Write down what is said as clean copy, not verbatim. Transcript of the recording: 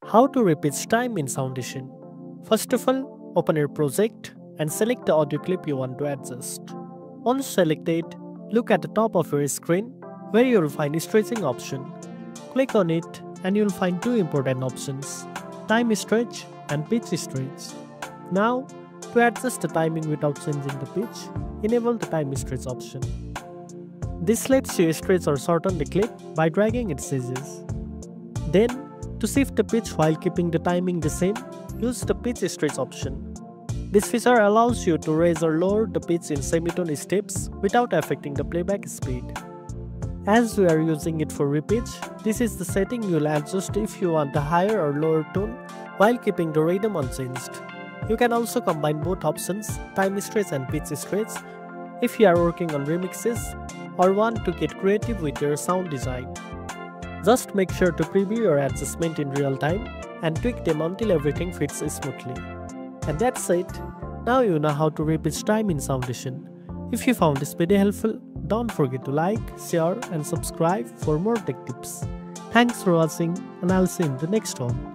How to repitch time in Soundation. First of all, open your project and select the audio clip you want to adjust. Once selected, look at the top of your screen where you will find a stretching option. Click on it and you will find two important options: time stretch and pitch stretch. Now, to adjust the timing without changing the pitch, enable the time stretch option. This lets you stretch or shorten the clip by dragging its edges. Then, to shift the pitch while keeping the timing the same, use the pitch stretch option. This feature allows you to raise or lower the pitch in semitone steps without affecting the playback speed. As we are using it for repitch, this is the setting you will adjust if you want a higher or lower tone while keeping the rhythm unchanged. You can also combine both options, time stretch and pitch stretch, if you are working on remixes or want to get creative with your sound design. Just make sure to preview your adjustment in real time and tweak them until everything fits smoothly. And that's it. Now you know how to repitch time in Soundation. If you found this video helpful, don't forget to like, share and subscribe for more tech tips. Thanks for watching and I'll see you in the next one.